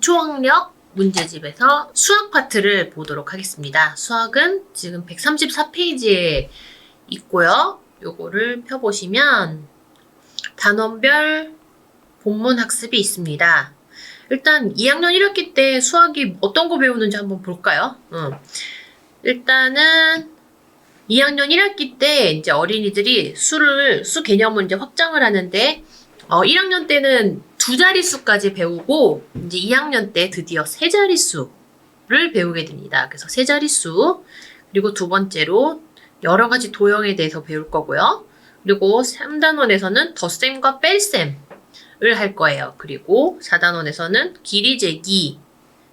기초학력 문제집에서 수학 파트를 보도록 하겠습니다. 수학은 지금 134페이지에 있고요. 요거를 펴보시면 단원별 본문 학습이 있습니다. 일단 2학년 1학기 때 수학이 어떤 거 배우는지 한번 볼까요? 일단은 2학년 1학기 때 이제 어린이들이 수 개념을 이제 확장을 하는데 1학년 때는 두 자릿수까지 배우고 이제 2학년 때 드디어 세 자릿수를 배우게 됩니다. 그래서 세 자릿수, 그리고 두 번째로 여러 가지 도형에 대해서 배울 거고요. 그리고 3단원에서는 덧셈과 뺄셈을 할 거예요. 그리고 4단원에서는 길이 재기,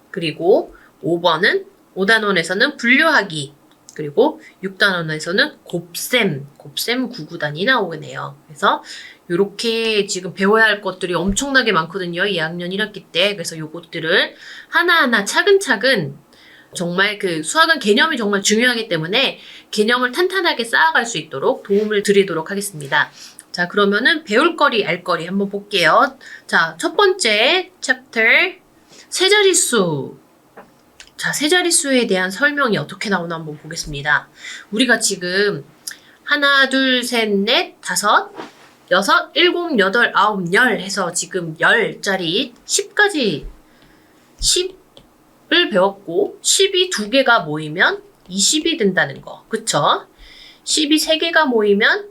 그리고 5단원에서는 분류하기, 그리고 6단원에서는 곱셈 구구단이 나오네요. 그래서 이렇게 지금 배워야 할 것들이 엄청나게 많거든요. 2학년 1학기 때. 그래서 요것들을 하나하나 차근차근 정말 수학은 개념이 정말 중요하기 때문에 개념을 탄탄하게 쌓아갈 수 있도록 도움을 드리도록 하겠습니다. 자, 그러면은 배울 거리, 알 거리 한번 볼게요. 자, 첫 번째 챕터 세자릿수. 자, 세자릿수에 대한 설명이 어떻게 나오나 한번 보겠습니다. 우리가 지금 하나, 둘, 셋, 넷, 다섯, 여섯, 일곱, 여덟, 아홉, 열 해서 지금 10짜리 10까지 10을 배웠고 10이 2개가 모이면 20이 된다는 거. 그쵸? 10이 3개가 모이면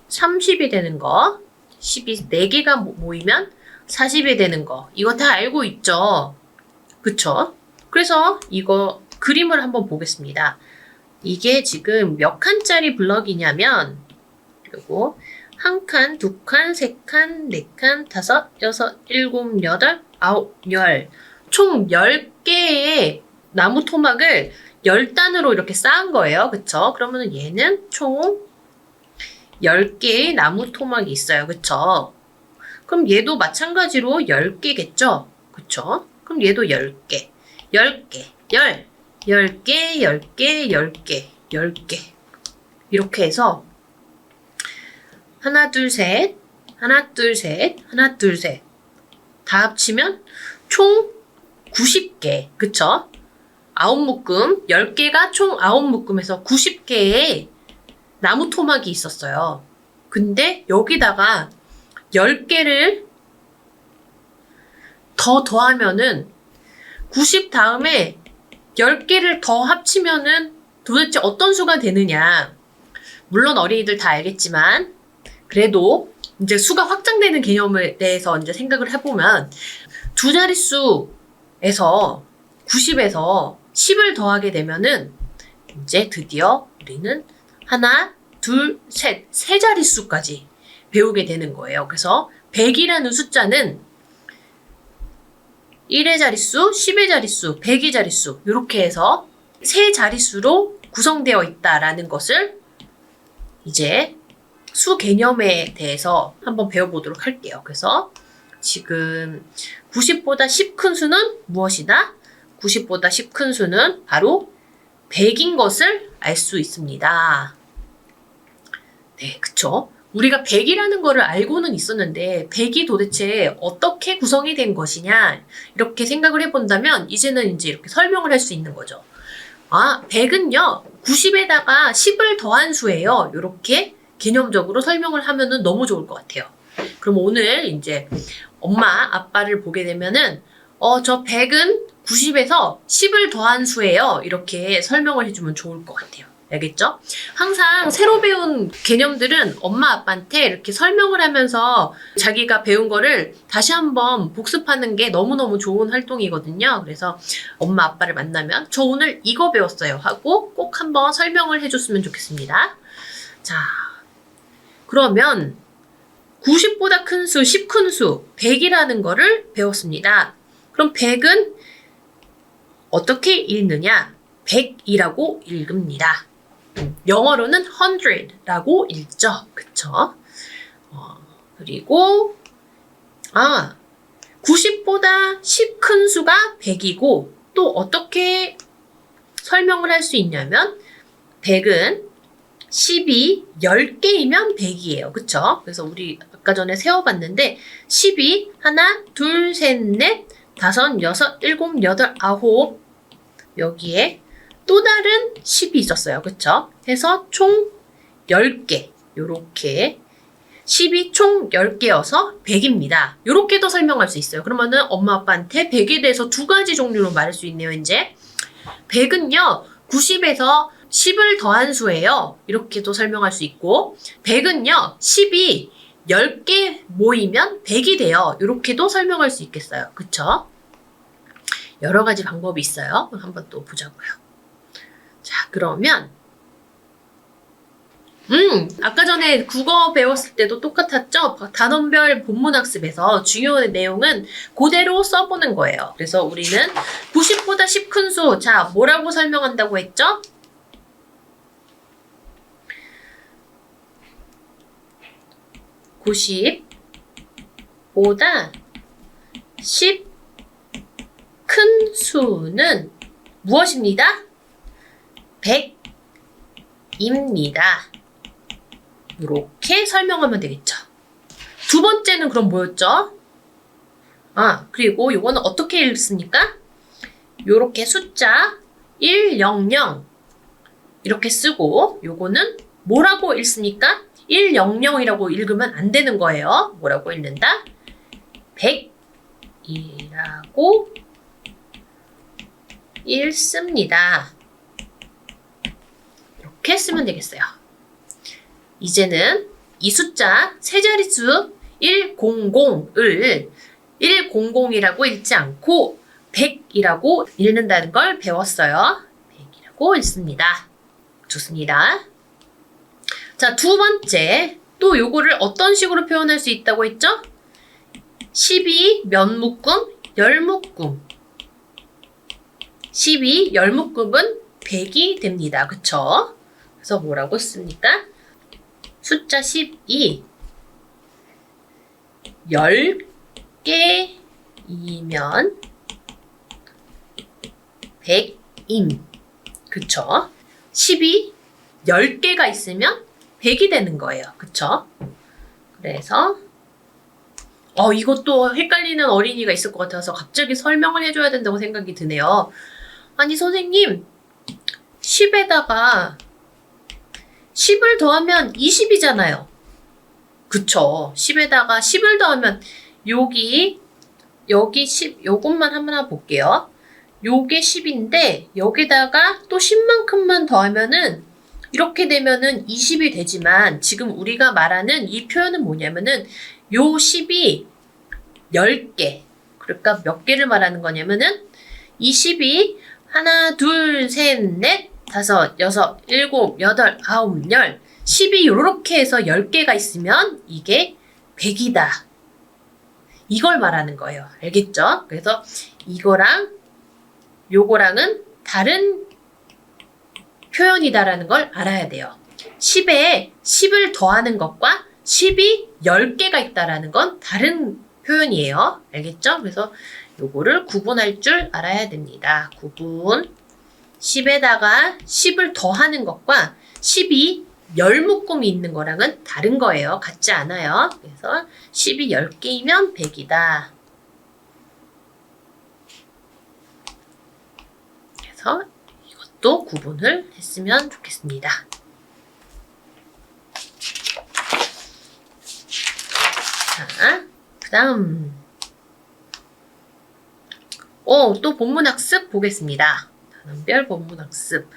30이 되는 거. 10이 4개가 모이면 40이 되는 거. 이거 다 알고 있죠? 그쵸? 그래서 이거 그림을 한번 보겠습니다. 이게 지금 몇 칸짜리 블럭이냐면, 그리고 한 칸, 두 칸, 세 칸, 네 칸, 다섯, 여섯, 일곱, 여덟, 아홉, 열. 총 10개의 나무 토막을 10단으로 이렇게 쌓은 거예요. 그쵸? 그러면 얘는 총 10개의 나무 토막이 있어요. 그쵸? 그럼 얘도 마찬가지로 10개겠죠? 그쵸? 그럼 얘도 10개. 10개, 10개, 10개, 10개, 10개. 이렇게 해서 하나, 둘, 셋, 하나, 둘, 셋, 하나, 둘, 셋. 다 합치면 총 90개. 그쵸? 9묶음, 10개가 총 9묶음에서 90개의 나무 토막이 있었어요. 근데 여기다가 10개를 더 더하면은 90 다음에 10개를 더 합치면은 도대체 어떤 수가 되느냐. 물론 어린이들 다 알겠지만 그래도 이제 수가 확장되는 개념에 대해서 이제 생각을 해보면 두 자릿수에서 90에서 10을 더하게 되면은 이제 드디어 우리는 하나, 둘, 셋, 세 자릿수까지 배우게 되는 거예요. 그래서 100이라는 숫자는 1의 자릿수, 10의 자릿수, 100의 자릿수 이렇게 해서 세 자릿수로 구성되어 있다라는 것을 이제 수 개념에 대해서 한번 배워보도록 할게요. 그래서 지금 90보다 10 큰 수는 무엇이다? 90보다 10 큰 수는 바로 100인 것을 알 수 있습니다. 네, 그쵸? 우리가 100이라는 거를 알고는 있었는데 100이 도대체 어떻게 구성이 된 것이냐 이렇게 생각을 해본다면 이제는 이제 이렇게 설명을 할 수 있는 거죠. 100은요 90에다가 10을 더한 수예요. 이렇게 개념적으로 설명을 하면은 너무 좋을 것 같아요. 그럼 오늘 이제 엄마 아빠를 보게 되면은 저 100은 90에서 10을 더한 수예요. 이렇게 설명을 해주면 좋을 것 같아요. 알겠죠? 항상 새로 배운 개념들은 엄마 아빠한테 이렇게 설명을 하면서 자기가 배운 거를 다시 한번 복습하는 게 너무너무 좋은 활동이거든요. 그래서 엄마 아빠를 만나면 저 오늘 이거 배웠어요 하고 꼭 한번 설명을 해줬으면 좋겠습니다. 자, 그러면 90보다 큰 수, 10 큰 수, 100이라는 거를 배웠습니다. 그럼 100은 어떻게 읽느냐? 100이라고 읽습니다. 영어로는 100라고 읽죠. 그쵸? 그리고 90보다 10 큰 수가 100이고 또 어떻게 설명을 할 수 있냐면 100은 10이 10개이면 100이에요. 그쵸? 그래서 우리 아까 전에 세어봤는데 10이 하나, 둘, 셋, 넷, 5, 6, 7, 8, 9 여기에 또 다른 10이 있었어요. 그쵸? 해서 총 10개 요렇게 10이 총 10개여서 100입니다. 요렇게도 설명할 수 있어요. 그러면은 엄마 아빠한테 100에 대해서 두 가지 종류로 말할 수 있네요. 이제 100은요 90에서 10을 더한 수예요. 이렇게도 설명할 수 있고 100은요 10이 10개 모이면 100이 돼요. 이렇게도 설명할 수 있겠어요. 그쵸? 여러 가지 방법이 있어요. 한번 또 보자고요. 자, 그러면 아까 전에 국어 배웠을 때도 똑같았죠? 단원별 본문학습에서 중요한 내용은 그대로 써보는 거예요. 그래서 우리는 90보다 10 큰 수, 자, 뭐라고 설명한다고 했죠? 90보다 10 큰 수는 무엇입니다? 100입니다. 이렇게 설명하면 되겠죠. 두 번째는 그럼 뭐였죠? 그리고 요거는 어떻게 읽습니까? 요렇게 숫자 100 이렇게 쓰고 요거는 뭐라고 읽습니까? 100이라고 읽으면 안 되는 거예요. 뭐라고 읽는다? 100이라고 읽습니다. 이렇게 쓰면 되겠어요. 이제는 이 숫자 세 자릿수 100을 100이라고 읽지 않고 100이라고 읽는다는 걸 배웠어요. 100이라고 읽습니다. 좋습니다. 자, 두 번째. 또 요거를 어떤 식으로 표현할 수 있다고 했죠? 12 몇 묶음, 열 묶음. 12 열 묶음은 100이 됩니다. 그쵸? 그래서 뭐라고 씁니까? 숫자 10이 10개이면 100임. 그쵸? 10이 10개가 있으면 100이 되는 거예요. 그쵸? 그래서 이것도 헷갈리는 어린이가 있을 것 같아서 갑자기 설명을 해줘야 된다고 생각이 드네요. 아니 선생님 10에다가 10을 더하면 20이잖아요. 그쵸? 10에다가 10을 더하면 여기 10, 요것만 한번 볼게요. 요게 10인데 여기다가 또 10만큼만 더하면은 이렇게 되면은 20이 되지만 지금 우리가 말하는 이 표현은 뭐냐면은 요 10이 10개. 그러니까 몇 개를 말하는 거냐면은 이 10이 하나, 둘, 셋, 넷, 다섯, 여섯, 일곱, 여덟, 아홉, 열. 10이 요렇게 해서 10개가 있으면 이게 100이다. 이걸 말하는 거예요. 알겠죠? 그래서 이거랑 요거랑은 다른 표현이다라는 걸 알아야 돼요. 10에 10을 더하는 것과 10이 10개가 있다라는 건 다른 표현이에요. 알겠죠? 그래서 요거를 구분할 줄 알아야 됩니다. 구분. 10에다가 10을 더하는 것과 10이 10묶음이 있는 거랑은 다른 거예요. 같지 않아요. 그래서 10이 10개이면 100이다. 그래서 또 구분을 했으면 좋겠습니다. 자, 그 다음 또 본문학습 보겠습니다. 단원별 본문학습.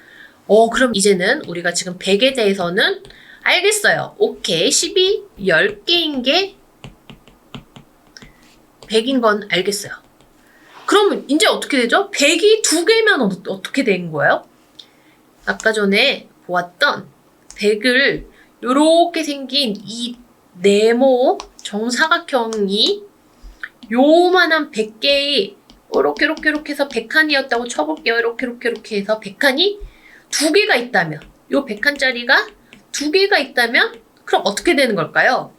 그럼 이제는 우리가 지금 100에 대해서는 알겠어요. 오케이. 10이 10개인 게 100인 건 알겠어요. 그러면 이제 어떻게 되죠? 100이 2개면 어떻게 된 거예요? 아까 전에 보았던 100을 요렇게 생긴 이 네모 정사각형이 요만한 100개의 이렇게 해서 100칸이었다고 쳐볼게요. 이렇게 해서 100칸이 2개가 있다면 요 100칸짜리가 2개가 있다면 그럼 어떻게 되는 걸까요?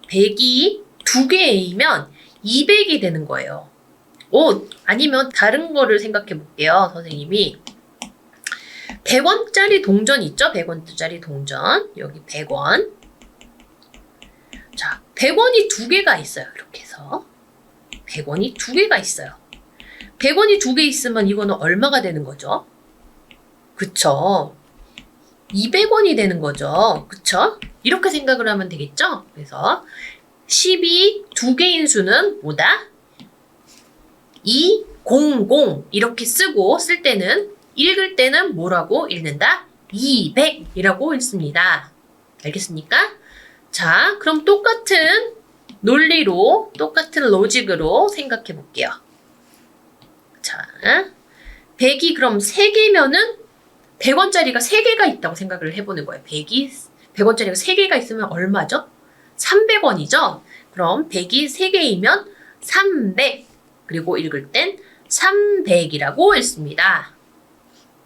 100이 2개이면 200이 되는 거예요. 아니면 다른 거를 생각해 볼게요. 선생님이 100원짜리 동전 있죠? 100원짜리 동전. 여기 100원. 자, 100원이 2개가 있어요. 이렇게 해서 100원이 2개가 있어요. 100원이 2개 있으면 이거는 얼마가 되는 거죠? 그쵸? 200원이 되는 거죠. 그쵸? 이렇게 생각을 하면 되겠죠? 그래서 10이 2개인 수는 뭐다? 200 이렇게 쓰고 쓸 때는 읽을 때는 뭐라고 읽는다? 200이라고 읽습니다. 알겠습니까? 자, 그럼 똑같은 논리로, 똑같은 로직으로 생각해 볼게요. 자, 100이 그럼 3개면은 100원짜리가 3개가 있다고 생각을 해보는 거예요. 100원짜리가 3개가 있으면 얼마죠? 300원이죠? 그럼 100이 3개이면 300. 그리고 읽을 땐 300이라고 읽습니다.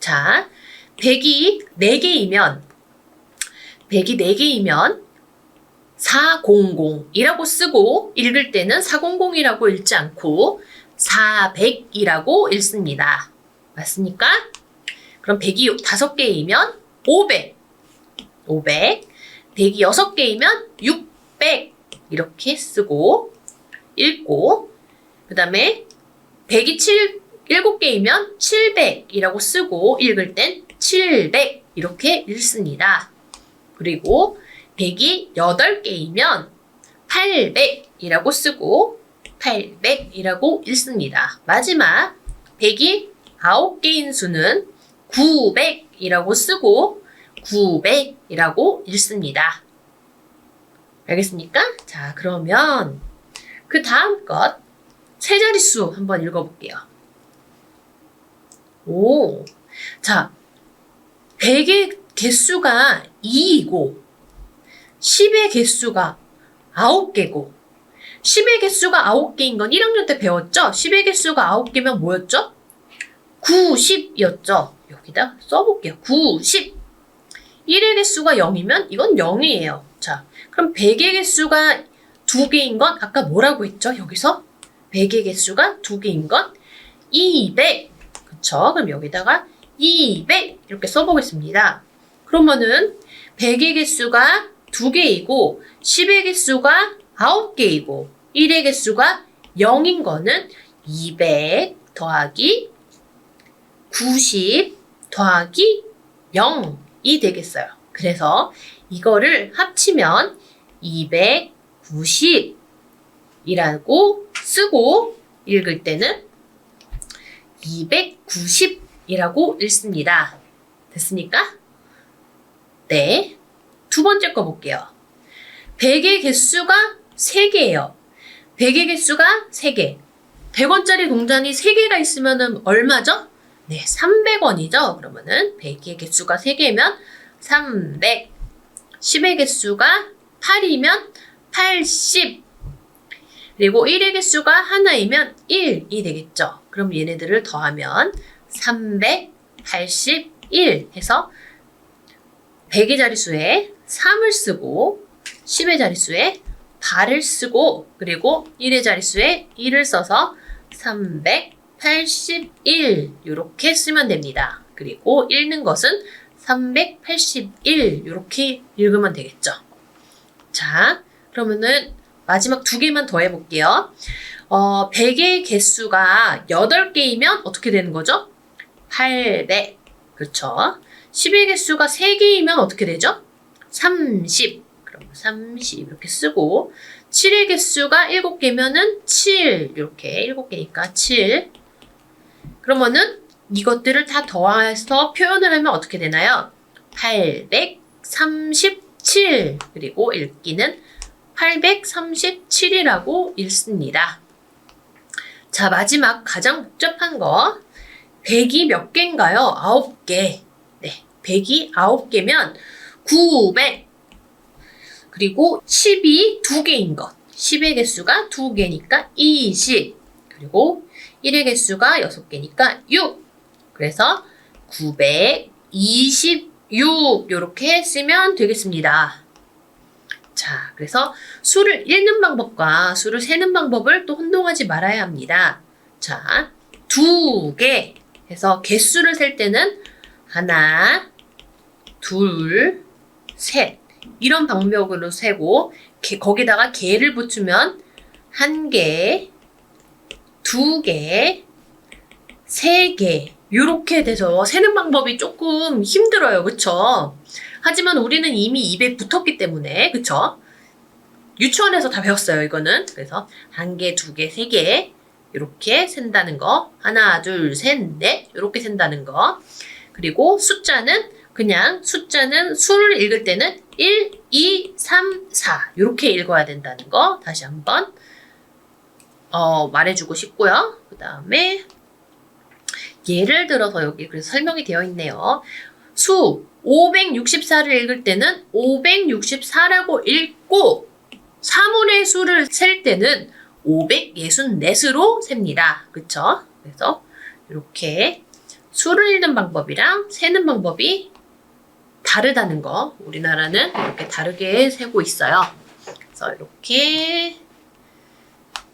자, 100이 4개이면 400이라고 쓰고 읽을 때는 400이라고 읽지 않고 400이라고 읽습니다. 맞습니까? 그럼 100이 5개이면 500. 100이 6개이면 600 이렇게 쓰고 읽고 그 다음에 100이 7개이면 700이라고 쓰고 읽을 땐 700 이렇게 읽습니다. 그리고 100이 8개이면 800이라고 쓰고 800이라고 읽습니다. 마지막 100이 9개인 수는 900이라고 쓰고 900이라고 읽습니다. 알겠습니까? 자, 그러면 그 다음 것 세 자릿수 한번 읽어볼게요. 자, 100의 개수가 2이고 10의 개수가 9개고 10의 개수가 9개인 건 1학년 때 배웠죠? 10의 개수가 9개면 뭐였죠? 90이었죠? 여기다 써볼게요. 90. 1의 개수가 0이면 이건 0이에요. 자, 그럼 100의 개수가 2개인 건 아까 뭐라고 했죠? 여기서 100의 개수가 2개인 건 200. 그쵸? 그럼 여기다가 200 이렇게 써보겠습니다. 그러면은 100의 개수가 2개이고 10의 개수가 9개이고 1의 개수가 0인 거는 200 더하기 90 더하기 0이 되겠어요. 그래서 이거를 합치면 290이라고 쓰고 읽을 때는 290이라고 읽습니다. 됐습니까? 네. 두 번째 거 볼게요. 100의 개수가 3개예요. 100의 개수가 3개. 100원짜리 동전이 3개가 있으면 얼마죠? 네, 300원이죠. 그러면은 100의 개수가 3개면 300. 10의 개수가 8이면 80. 그리고 1의 개수가 하나이면 1이 되겠죠. 그럼 얘네들을 더하면 381 해서 100의 자릿수에 3을 쓰고 10의 자릿수에 8을 쓰고 그리고 1의 자릿수에 1을 써서 381 이렇게 쓰면 됩니다. 그리고 읽는 것은 381 이렇게 읽으면 되겠죠. 자, 그러면은 마지막 2개만 더 해볼게요. 100의 개수가 8개이면 어떻게 되는 거죠? 800. 그렇죠. 10의 개수가 3개이면 어떻게 되죠? 30. 그럼 30 이렇게 쓰고 7의 개수가 7개면은 7 이렇게 7개니까 7. 그러면은 이것들을 다 더해서 표현을 하면 어떻게 되나요? 837 그리고 읽기는 837이라고 읽습니다. 자, 마지막 가장 복잡한 거 100이 몇 개인가요? 9개. 네, 100이 9개면 900 그리고 10이 2개인 것 10의 개수가 2개니까 20 그리고 1의 개수가 6개니까 6 그래서 926 이렇게 쓰면 되겠습니다. 자, 그래서 수를 읽는 방법과 수를 세는 방법을 또 혼동하지 말아야 합니다. 자, 2개 해서 개수를 셀 때는 하나, 둘, 셋 이런 방법으로 세고 거기다가 개를 붙이면 1개, 2개, 3개 요렇게 돼서 세는 방법이 조금 힘들어요. 그쵸? 하지만 우리는 이미 입에 붙었기 때문에 그쵸? 유치원에서 다 배웠어요. 이거는. 그래서 1개, 2개, 3개 이렇게 센다는 거. 하나, 둘, 셋, 넷 이렇게 센다는 거. 그리고 숫자는 그냥 숫자는 수를 읽을 때는 1, 2, 3, 4 이렇게 읽어야 된다는 거 다시 한번 말해주고 싶고요. 그 다음에 예를 들어서 여기 그래서 설명이 되어 있네요. 수 564를 읽을 때는 564라고 읽고 사물의 수를 셀 때는 564수로 셉니다. 그쵸? 그래서 이렇게 수를 읽는 방법이랑 세는 방법이 다르다는 거. 우리나라는 이렇게 다르게 세고 있어요. 그래서 이렇게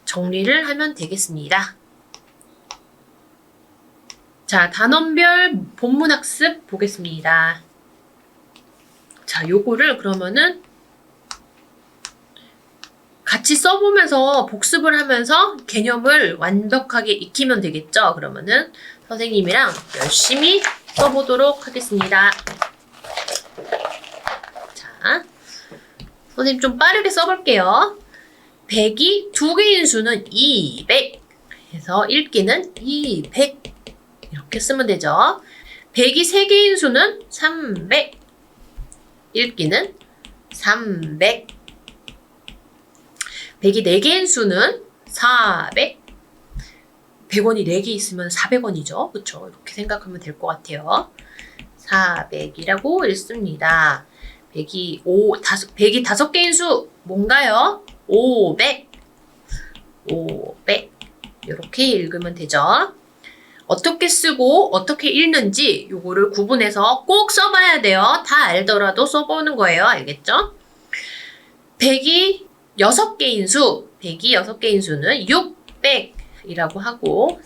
정리를 하면 되겠습니다. 자, 단원별 본문학습 보겠습니다. 자, 요거를 그러면은 같이 써보면서 복습을 하면서 개념을 완벽하게 익히면 되겠죠? 그러면은 선생님이랑 열심히 써보도록 하겠습니다. 자, 선생님 좀 빠르게 써볼게요. 100이 2개인 수는 200 해서 읽기는 200 이렇게 쓰면 되죠. 100이 3개인 수는 300 읽기는 300 100이 4개인 수는 400 100원이 4개 있으면 400원이죠. 그쵸? 이렇게 생각하면 될 것 같아요. 400이라고 읽습니다. 100이 5개인 수 뭔가요? 500 이렇게 읽으면 되죠. 어떻게 쓰고 어떻게 읽는지 요거를 구분해서 꼭 써봐야 돼요. 다 알더라도 써보는 거예요. 알겠죠? 100이 6개인 수, 100이 6개인 수는 600이라고 하고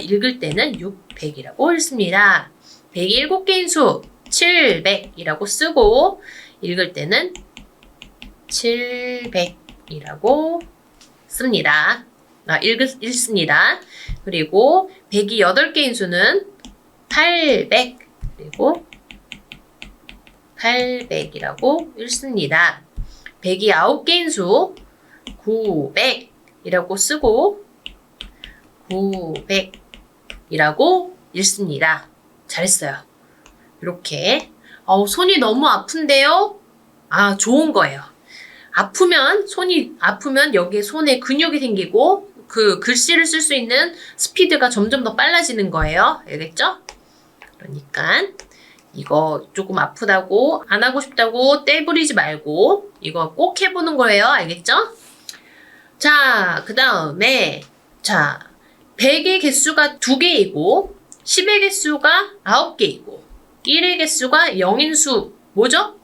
읽을 때는 600이라고 읽습니다. 100이 7개인 수 700이라고 쓰고 읽을 때는 700이라고 씁니다. 읽습니다. 그리고 100이 8개인 수는 800 그리고 800이라고 읽습니다. 100이 9개인 수 900이라고 쓰고 900이라고 읽습니다. 잘했어요. 이렇게 손이 너무 아픈데요? 좋은 거예요. 손이 아프면 여기에 손에 근육이 생기고 그 글씨를 쓸 수 있는 스피드가 점점 더 빨라지는 거예요. 알겠죠? 그러니까 이거 조금 아프다고 안 하고 싶다고 떼부리지 말고 이거 꼭 해보는 거예요. 알겠죠? 자, 그 다음에 100의 개수가 2개이고 10의 개수가 9개이고 1의 개수가 0인 수 뭐죠?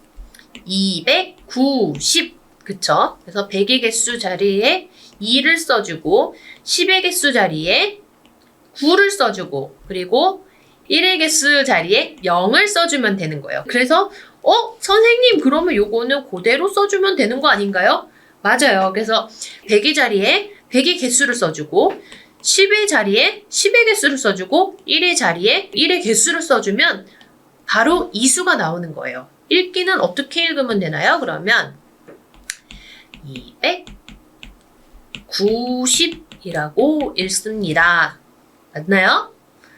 290 그쵸? 그래서 100의 개수 자리에 2를 써주고 10의 개수 자리에 9를 써주고 그리고 1의 개수 자리에 0을 써주면 되는 거예요. 그래서 선생님 그러면 요거는 그대로 써주면 되는 거 아닌가요? 맞아요. 그래서 100의 자리에 100의 개수를 써주고 10의 자리에 10의 개수를 써주고 1의 자리에 1의 개수를 써주면 바로 이 수가 나오는 거예요. 읽기는 어떻게 읽으면 되나요? 그러면 290이라고 읽습니다. 맞나요?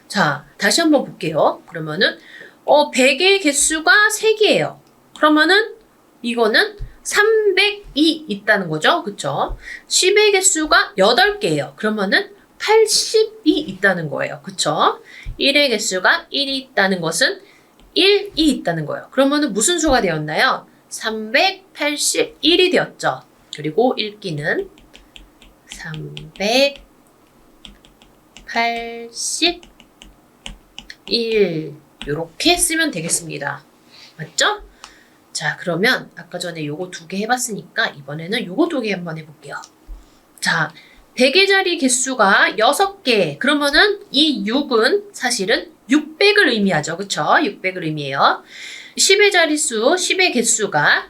자, 다시 한번 볼게요. 그러면은 100의 개수가 3개예요. 그러면은 이거는 300이 있다는 거죠. 그쵸? 10의 개수가 8개예요. 그러면은 80이 있다는 거예요. 그쵸? 1의 개수가 1이 있다는 것은 1이 있다는 거예요. 그러면은 무슨 수가 되었나요? 381이 되었죠. 그리고 읽기는 381 이렇게 쓰면 되겠습니다. 맞죠? 자, 그러면 아까 전에 요거 2개 해봤으니까 이번에는 요거 2개 한번 해볼게요. 자, 100의 자리 개수가 6개. 그러면은 이 6은 사실은 600을 의미하죠. 그쵸? 600을 의미해요. 10의 자릿수, 10의 개수가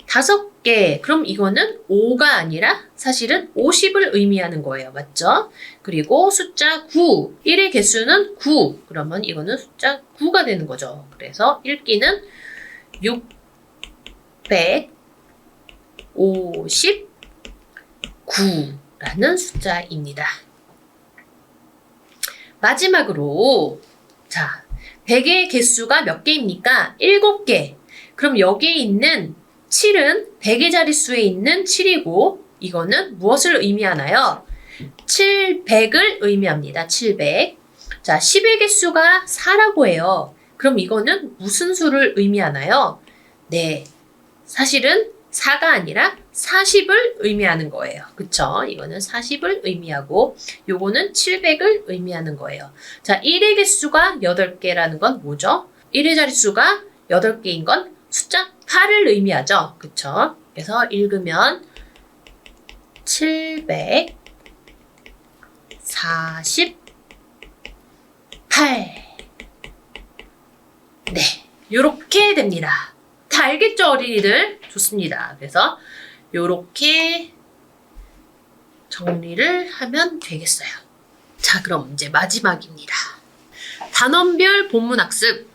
5개. 그럼 이거는 5가 아니라 사실은 50을 의미하는 거예요. 맞죠? 그리고 숫자 9. 1의 개수는 9. 그러면 이거는 숫자 9가 되는 거죠. 그래서 읽기는 659라는 숫자입니다. 마지막으로 자, 100의 개수가 몇 개입니까? 7개. 그럼 여기에 있는 7은 100의 자릿수에 있는 7이고 이거는 무엇을 의미하나요? 700을 의미합니다. 700. 자, 10의 개수가 4라고 해요. 그럼 이거는 무슨 수를 의미하나요? 네, 사실은 4가 아니라 40을 의미하는 거예요. 그쵸? 이거는 40을 의미하고 요거는 700을 의미하는 거예요. 자, 1의 개수가 8개라는 건 뭐죠? 1의 자릿수가 8개인 건 숫자 8을 의미하죠. 그쵸? 그래서 읽으면 748. 네, 요렇게 됩니다. 다 알겠죠, 어린이들? 좋습니다. 그래서 요렇게 정리를 하면 되겠어요. 자, 그럼 이제 마지막입니다. 단원별 본문학습.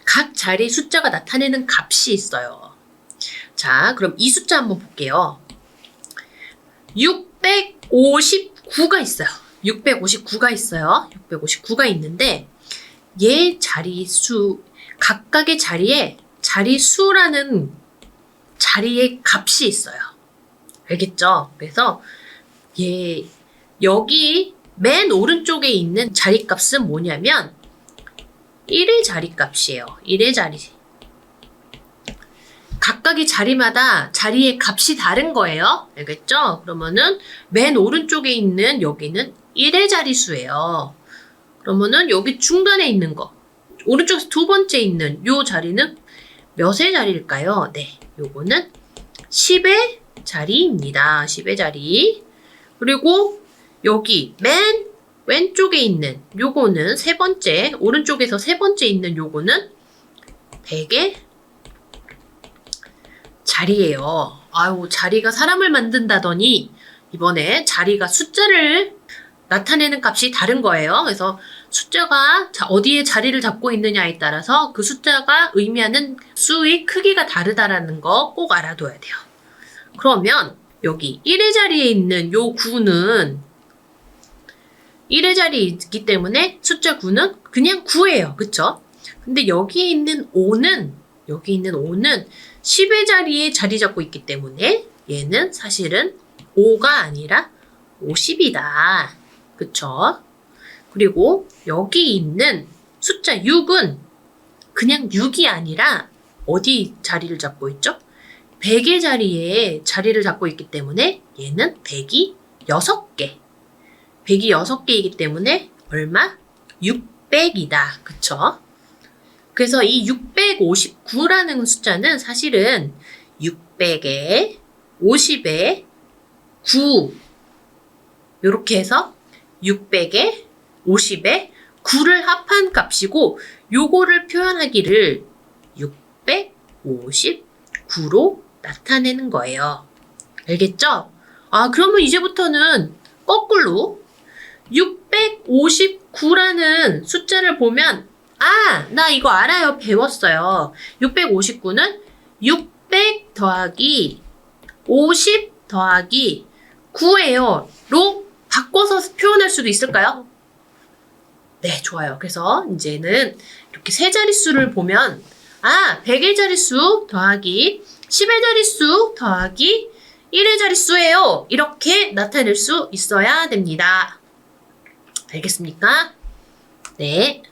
각 자리 숫자가 나타내는 값이 있어요. 자, 그럼 이 숫자 한번 볼게요. 659가 있어요. 659가 있어요. 659가 있는데 얘 자리수, 각각의 자리에 자리수라는 자리의 값이 있어요. 알겠죠? 그래서 여기 맨 오른쪽에 있는 자리값은 뭐냐면 1의 자리값이에요. 1의 자리. 각각의 자리마다 자리의 값이 다른 거예요. 알겠죠? 그러면은 맨 오른쪽에 있는 여기는 1의 자리수예요. 그러면은 여기 중간에 있는 거, 오른쪽에서 두 번째 있는 요 자리는 몇의 자리일까요? 네, 요거는 10의 자리입니다. 10의 자리. 그리고 여기 맨 왼쪽에 있는 요거는 세 번째, 오른쪽에서 세 번째 있는 요거는 100의 자리예요. 아유, 자리가 사람을 만든다더니 이번에 자리가 숫자를 나타내는 값이 다른 거예요. 그래서 숫자가 어디에 자리를 잡고 있느냐에 따라서 그 숫자가 의미하는 수의 크기가 다르다라는 거 꼭 알아둬야 돼요. 그러면 여기 1의 자리에 있는 요 9는 1의 자리에 있기 때문에 숫자 9는 그냥 9예요. 그쵸? 근데 여기에 있는 5는 10의 자리에 자리 잡고 있기 때문에 얘는 사실은 5가 아니라 50이다. 그쵸? 그리고 여기 있는 숫자 6은 그냥 6이 아니라 어디 자리를 잡고 있죠? 100의 자리에 자리를 잡고 있기 때문에 얘는 100이 6개. 100이 6개이기 때문에 얼마? 600이다. 그쵸? 그래서 이 659라는 숫자는 사실은 600에 50에 9 이렇게 해서 600에 50에 9를 합한 값이고 요거를 표현하기를 659로 나타내는 거예요. 알겠죠? 아, 그러면 이제부터는 거꾸로 659라는 숫자를 보면 아, 나 이거 알아요. 배웠어요. 659는 600 더하기 50 더하기 9예요. 로 바꿔서 표현할 수도 있을까요? 네, 좋아요. 그래서 이제는 이렇게 세 자릿수를 보면 아, 100의 자릿수 더하기 10의 자릿수 더하기 1의 자릿수예요. 이렇게 나타낼 수 있어야 됩니다. 알겠습니까? 네.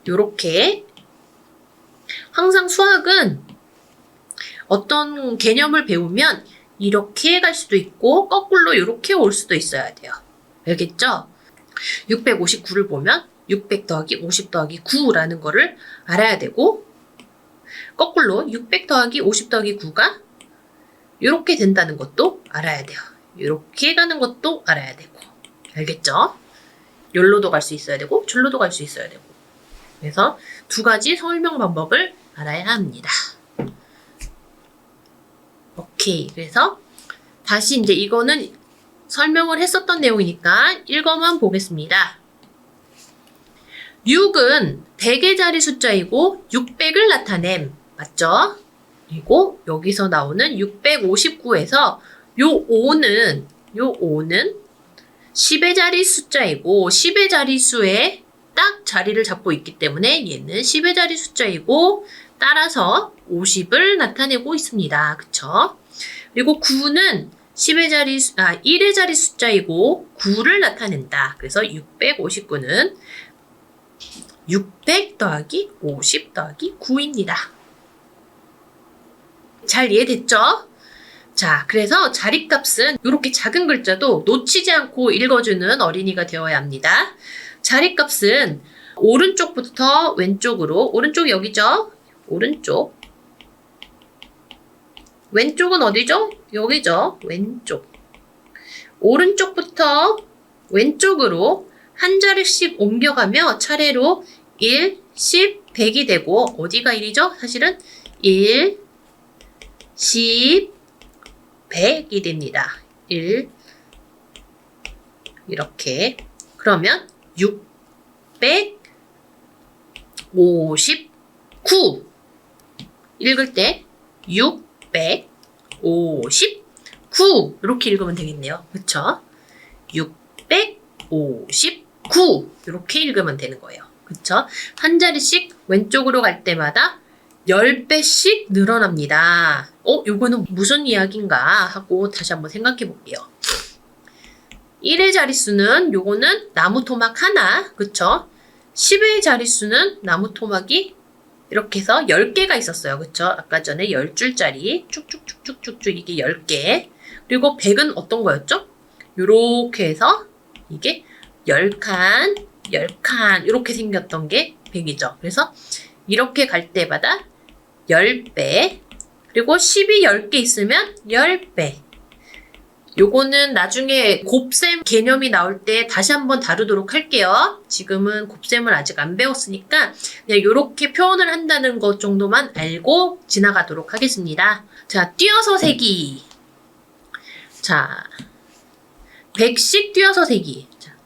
요렇게 항상 수학은 어떤 개념을 배우면 이렇게 갈 수도 있고 거꾸로 이렇게 올 수도 있어야 돼요. 알겠죠? 659를 보면 600 더하기 50 더하기 9라는 거를 알아야 되고 거꾸로 600 더하기 50 더하기 9가 이렇게 된다는 것도 알아야 돼요. 이렇게 가는 것도 알아야 되고 알겠죠? 여기로도 갈 수 있어야 되고 저기로도 갈 수 있어야 되고 그래서 두 가지 설명 방법을 알아야 합니다. 오케이. 그래서 다시 이제 이거는 설명을 했었던 내용이니까 읽어만 보겠습니다. 6은 100의 자리 숫자이고 600을 나타냄. 맞죠? 그리고 여기서 나오는 659에서 요 5는 10의 자리 숫자이고 10의 자리 수에 딱 자리를 잡고 있기 때문에 얘는 10의 자리 숫자이고 따라서 50을 나타내고 있습니다. 그쵸? 그리고 9는 1의 자리 숫자이고 9를 나타낸다. 그래서 659는 600 더하기 50 더하기 9입니다. 잘 이해됐죠? 자, 그래서 자리값은 이렇게 작은 글자도 놓치지 않고 읽어주는 어린이가 되어야 합니다. 자리값은 오른쪽부터 왼쪽으로, 오른쪽 여기죠? 오른쪽. 왼쪽은 어디죠? 여기죠? 왼쪽. 오른쪽부터 왼쪽으로 한 자리씩 옮겨가며 차례로 1, 10, 100이 되고 어디가 1이죠? 사실은 1, 10, 100이 됩니다. 1 이렇게. 그러면 659 읽을 때 659 이렇게 읽으면 되겠네요. 그쵸? 659 이렇게 읽으면 되는 거예요. 그쵸? 한 자리씩 왼쪽으로 갈 때마다 10배씩 늘어납니다. 요거는 무슨 이야기인가 하고 다시 한번 생각해 볼게요. 1의 자릿수는 요거는 나무 토막 하나, 그쵸? 10의 자릿수는 나무 토막이 이렇게 해서 10개가 있었어요. 그쵸? 아까 전에 10줄짜리 쭉쭉쭉쭉쭉 이게 10개. 그리고 100은 어떤 거였죠? 요렇게 해서 이게 10칸, 10칸 이렇게 생겼던 게 100이죠. 그래서 이렇게 갈 때마다 10배, 그리고 10이 10개 있으면 10배. 요거는 나중에 곱셈 개념이 나올 때 다시 한번 다루도록 할게요. 지금은 곱셈을 아직 안 배웠으니까 그냥 요렇게 표현을 한다는 것 정도만 알고 지나가도록 하겠습니다. 자, 띄어서 세기. 자, 100씩 띄어서 세기. 자,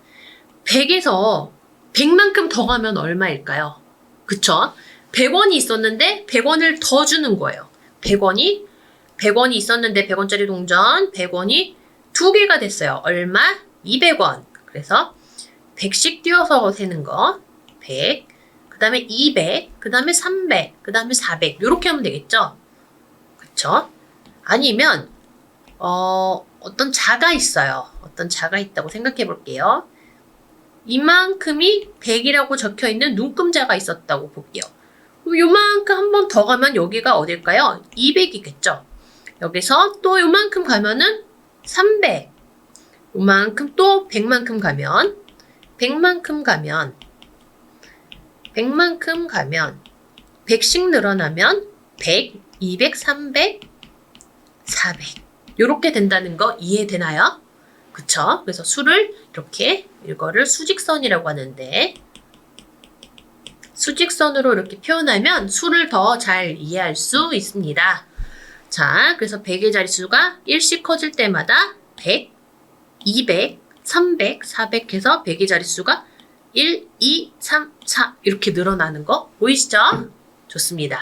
100에서 100만큼 더 가면 얼마일까요? 그쵸? 100원이 있었는데 100원을 더 주는 거예요. 100원이 있었는데 100원짜리 동전 100원이 2개가 됐어요. 얼마? 200원. 그래서 100씩 띄어서 세는 거 100, 그 다음에 200, 그 다음에 300, 그 다음에 400 이렇게 하면 되겠죠? 그쵸? 아니면 어떤 자가 있어요. 어떤 자가 있다고 생각해 볼게요. 이만큼이 100이라고 적혀있는 눈금자가 있었다고 볼게요. 요만큼 한 번 더 가면 여기가 어딜까요? 200이겠죠? 여기서 또 요만큼 가면은 300. 요만큼 또 100만큼 가면 100만큼 가면 100씩 늘어나면 100, 200, 300, 400 요렇게 된다는 거 이해되나요? 그쵸? 그래서 수를 이렇게 이거를 수직선이라고 하는데 수직선으로 이렇게 표현하면 수를 더 잘 이해할 수 있습니다. 자, 그래서 100의 자릿수가 1씩 커질 때마다 100, 200, 300, 400 해서 100의 자릿수가 1, 2, 3, 4 이렇게 늘어나는 거 보이시죠? 좋습니다.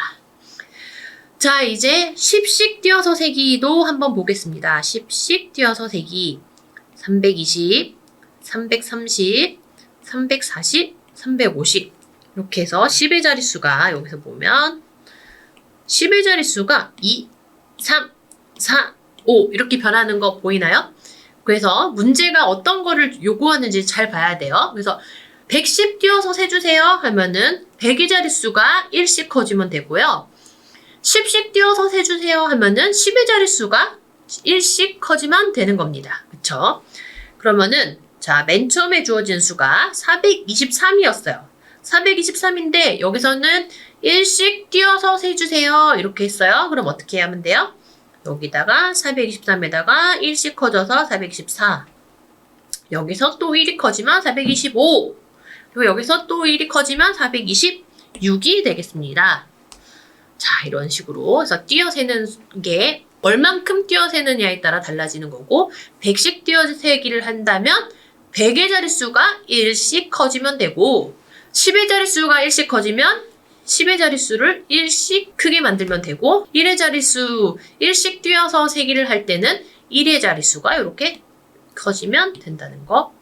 자, 이제 10씩 띄어서 세기도 한번 보겠습니다. 10씩 띄어서 세기 320, 330, 340, 350 이렇게 해서 10의 자릿수가 여기서 보면 10의 자릿수가 2, 3, 4, 5 이렇게 변하는 거 보이나요? 그래서 문제가 어떤 거를 요구하는지 잘 봐야 돼요. 그래서 110 띄어서 세주세요 하면은 100의 자릿수가 1씩 커지면 되고요. 10씩 띄어서 세주세요 하면은 10의 자릿수가 1씩 커지면 되는 겁니다. 그쵸? 그러면은 자, 맨 처음에 주어진 수가 423이었어요. 423인데 여기서는 1씩 띄어서 세주세요 이렇게 했어요. 그럼 어떻게 하면 돼요? 여기다가 423에다가 1씩 커져서 424 여기서 또 1이 커지면 425 그리고 여기서 또 1이 커지면 426이 되겠습니다. 자, 이런 식으로 해서 띄어 세는 게 얼만큼 띄어세느냐에 따라 달라지는 거고 100씩 띄어세기를 한다면 100의 자릿수가 1씩 커지면 되고 10의 자릿수가 1씩 커지면 10의 자릿수를 1씩 크게 만들면 되고 1의 자릿수 1씩 띄어서 세기를 할 때는 1의 자릿수가 이렇게 커지면 된다는 거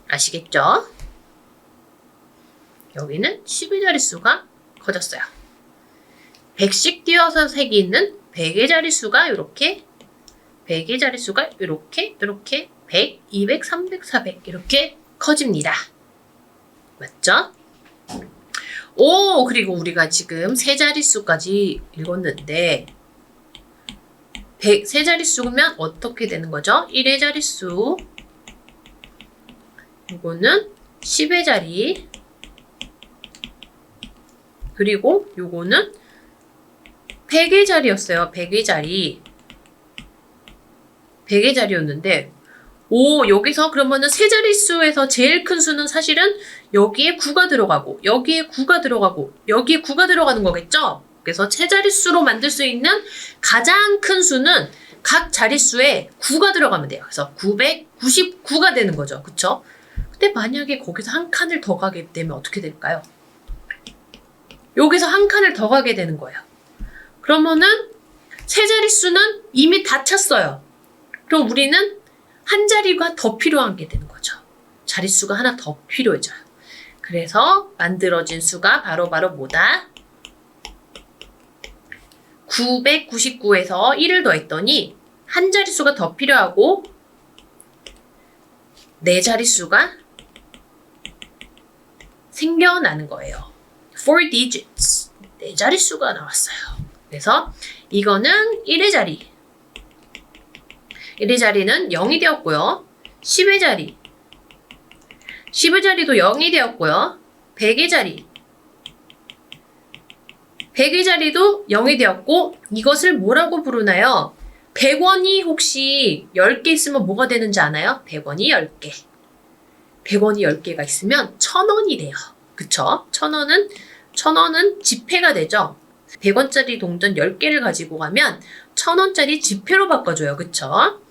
아시겠죠? 여기는 10의 자릿수가 커졌어요. 100씩 띄어서 세기는 100의 자릿수가 이렇게 100의 자릿수가 이렇게 100, 200, 300, 400 이렇게 커집니다. 맞죠? 오, 그리고 우리가 지금 세 자릿수까지 읽었는데 세 자릿수면 어떻게 되는 거죠? 1의 자릿수 이거는 10의 자리 그리고 요거는 100의 자리였어요. 100의 자리 100의 자리였는데 오, 여기서 그러면은 세 자릿수에서 제일 큰 수는 사실은 여기에 9가 들어가고 여기에 9가 들어가고 여기에 9가 들어가는 거겠죠? 그래서 세 자릿수로 만들 수 있는 가장 큰 수는 각 자릿수에 9가 들어가면 돼요. 그래서 999가 되는 거죠. 그쵸? 근데 만약에 거기서 한 칸을 더 가게 되면 어떻게 될까요? 여기서 한 칸을 더 가게 되는 거예요. 그러면은 세 자릿수는 이미 다 찼어요. 그럼 우리는 한 자리가 더 필요한 게 되는 거죠. 자릿수가 하나 더 필요해져요. 그래서 만들어진 수가 바로 뭐다? 999에서 1을 더했더니 한 자릿수가 더 필요하고 네 자릿수가 생겨나는 거예요. 4 digits. 네 자릿수가 나왔어요. 그래서 이거는 1의 자리. 1의 자리는 0이 되었고요. 10의 자리. 10의 자리도 0이 되었고요. 100의 자리. 100의 자리도 0이 되었고 이것을 뭐라고 부르나요? 100원이 혹시 10개 있으면 뭐가 되는지 아나요? 100원이 10개. 100원이 10개가 있으면 1000원이 돼요. 그쵸? 1000원은 지폐가 되죠? 100원짜리 동전 10개를 가지고 가면 1000원짜리 지폐로 바꿔줘요. 그쵸?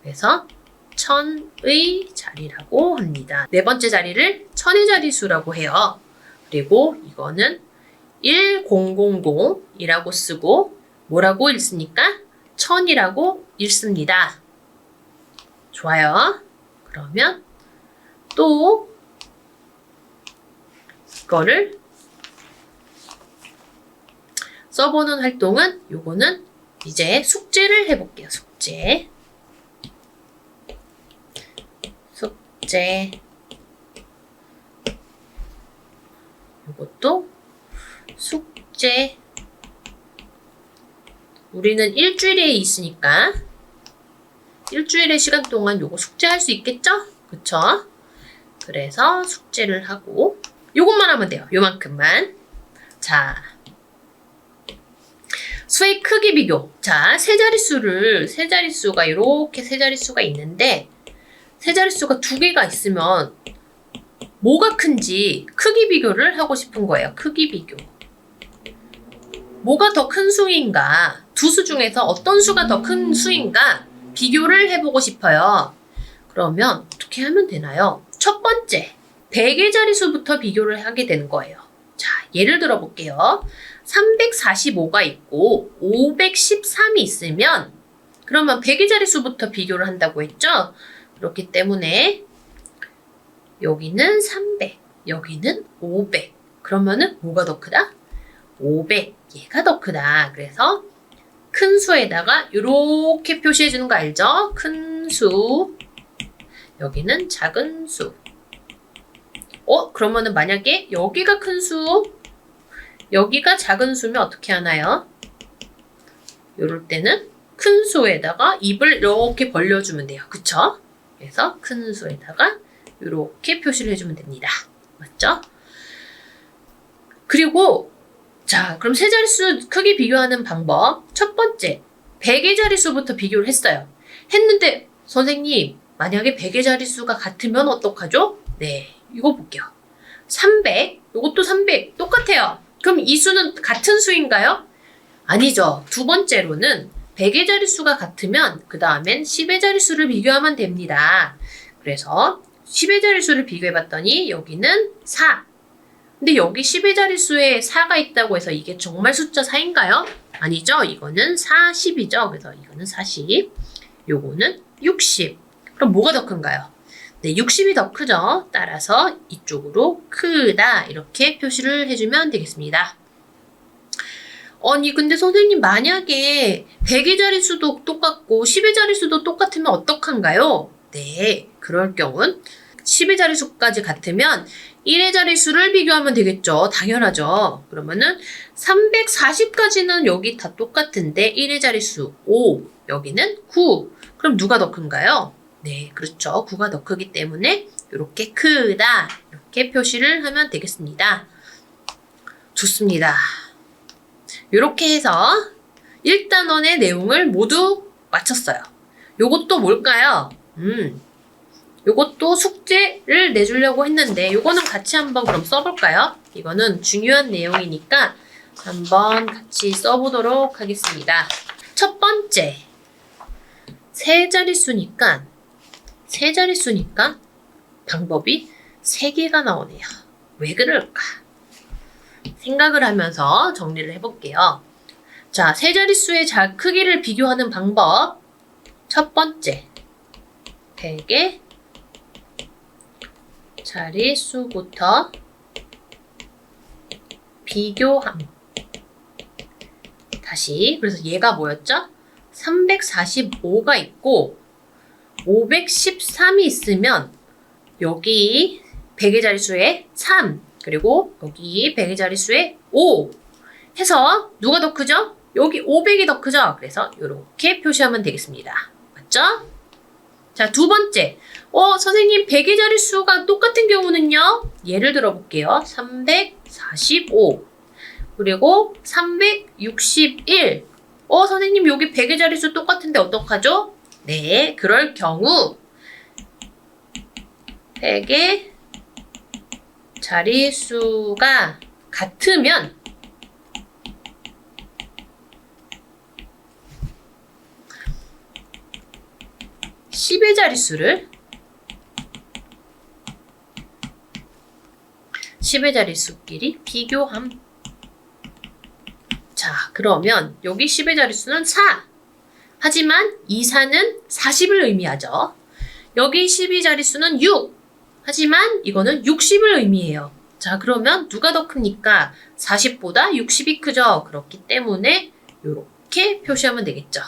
그래서 1000의 자리라고 합니다. 네 번째 자리를 1000의 자리수라고 해요. 그리고 이거는 1000이라고 쓰고 뭐라고 읽습니까? 1000이라고 읽습니다. 좋아요. 그러면 또 이거를 써보는 활동은 요거는 이제 숙제를 해볼게요. 숙제. 요것도 숙제. 우리는 일주일에 있으니까 일주일의 시간 동안 요거 숙제할 수 있겠죠? 그쵸? 그래서 숙제를 하고 요것만 하면 돼요. 요만큼만. 자, 수의 크기 비교. 자, 세 자릿수가 이렇게 세 자릿수가 있는데 세 자릿수가 두 개가 있으면 뭐가 큰지 크기 비교를 하고 싶은 거예요. 크기 비교. 뭐가 더 큰 수인가? 두 수 중에서 어떤 수가 더 큰 수인가? 비교를 해보고 싶어요. 그러면 어떻게 하면 되나요? 첫 번째, 100의 자릿수부터 비교를 하게 되는 거예요. 자, 예를 들어 볼게요. 345가 있고 513이 있으면 그러면 100의 자릿수부터 비교를 한다고 했죠? 그렇기 때문에 여기는 300, 여기는 500. 그러면은 뭐가 더 크다? 500, 얘가 더 크다. 그래서 큰 수에다가 이렇게 표시해 주는 거 알죠? 큰 수, 여기는 작은 수. 그러면은 만약에 여기가 큰 수, 여기가 작은 수면 어떻게 하나요? 이럴 때는 큰 수에다가 입을 이렇게 벌려주면 돼요. 그쵸? 그래서 큰 수에다가 이렇게 표시를 해주면 됩니다. 맞죠? 그리고 자, 그럼 세 자릿수 크기 비교하는 방법. 첫 번째, 100의 자릿수부터 비교를 했어요. 했는데 선생님, 만약에 100의 자릿수가 같으면 어떡하죠? 네, 이거 볼게요. 300, 이것도 300 똑같아요. 그럼 이 수는 같은 수인가요? 아니죠. 두 번째로는 100의 자릿수가 같으면 그 다음엔 10의 자릿수를 비교하면 됩니다. 그래서 10의 자릿수를 비교해봤더니 여기는 4. 근데 여기 10의 자릿수에 4가 있다고 해서 이게 정말 숫자 4인가요? 아니죠. 이거는 40이죠. 그래서 이거는 40. 요거는 60. 그럼 뭐가 더 큰가요? 네, 60이 더 크죠. 따라서 이쪽으로 크다 이렇게 표시를 해주면 되겠습니다. 아니 근데 선생님 만약에 100의 자릿수도 똑같고 10의 자릿수도 똑같으면 어떡한가요? 네, 그럴 경우는 10의 자릿수까지 같으면 1의 자릿수를 비교하면 되겠죠. 당연하죠. 그러면은 340까지는 여기 다 똑같은데 1의 자릿수 5, 여기는 9. 그럼 누가 더 큰가요? 네, 그렇죠. 9가 더 크기 때문에 이렇게 크다 이렇게 표시를 하면 되겠습니다. 좋습니다. 이렇게 해서 1단원의 내용을 모두 마쳤어요. 요것도 뭘까요? 요것도 숙제를 내주려고 했는데 요거는 같이 한번 그럼 써볼까요? 이거는 중요한 내용이니까 한번 같이 써보도록 하겠습니다. 첫 번째, 세 자릿수니까 방법이 3개가 나오네요. 왜 그럴까? 생각을 하면서 정리를 해볼게요. 자, 세 자릿수의 크기를 비교하는 방법. 첫 번째, 100의 자릿수부터 비교함. 다시, 그래서 얘가 뭐였죠? 345가 있고 513이 있으면 여기 100의 자릿수에 3 그리고 여기 100의 자릿수에 5 해서 누가 더 크죠? 여기 500이 더 크죠? 그래서 이렇게 표시하면 되겠습니다. 맞죠? 자, 두 번째. 선생님 100의 자릿수가 똑같은 경우는요. 예를 들어 볼게요. 345 그리고 361 선생님 여기 100의 자릿수 똑같은데 어떡하죠? 네, 그럴 경우 100의 자릿수가 같으면 (10의) 자릿수를 10의 자릿수끼리 비교함. 자, 그러면 여기 10의 자릿수는 4. 하지만 이 4는 40을 의미하죠. 여기 12 자릿수는 6. 하지만 이거는 60을 의미해요. 자, 그러면 누가 더 큽니까? 40보다 60이 크죠. 그렇기 때문에 이렇게 표시하면 되겠죠.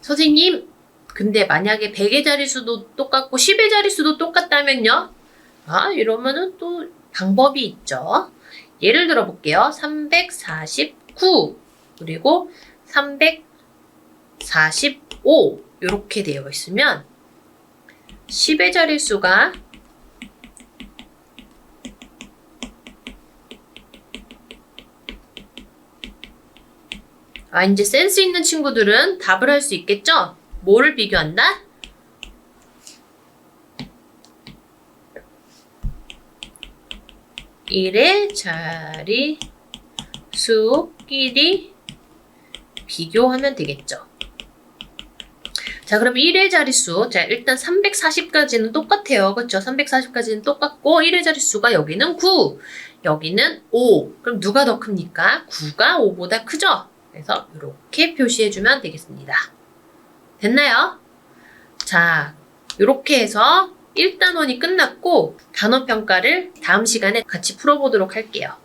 선생님, 근데 만약에 100의 자릿수도 똑같고 10의 자릿수도 똑같다면요? 이러면은 또 방법이 있죠. 예를 들어 볼게요. 349 그리고 345 이렇게 되어 있으면 10의 자릿수가 이제 센스 있는 친구들은 답을 할 수 있겠죠? 뭐를 비교한다? (1의) 자릿수끼리 비교하면 되겠죠. 자, 그럼 1의 자릿수. 자, 일단 340까지는 똑같아요. 그렇죠? 340까지는 똑같고 1의 자릿수가 여기는 9, 여기는 5. 그럼 누가 더 큽니까? 9가 5보다 크죠? 그래서 이렇게 표시해주면 되겠습니다. 됐나요? 자, 이렇게 해서 1단원이 끝났고 단원 평가를 다음 시간에 같이 풀어보도록 할게요.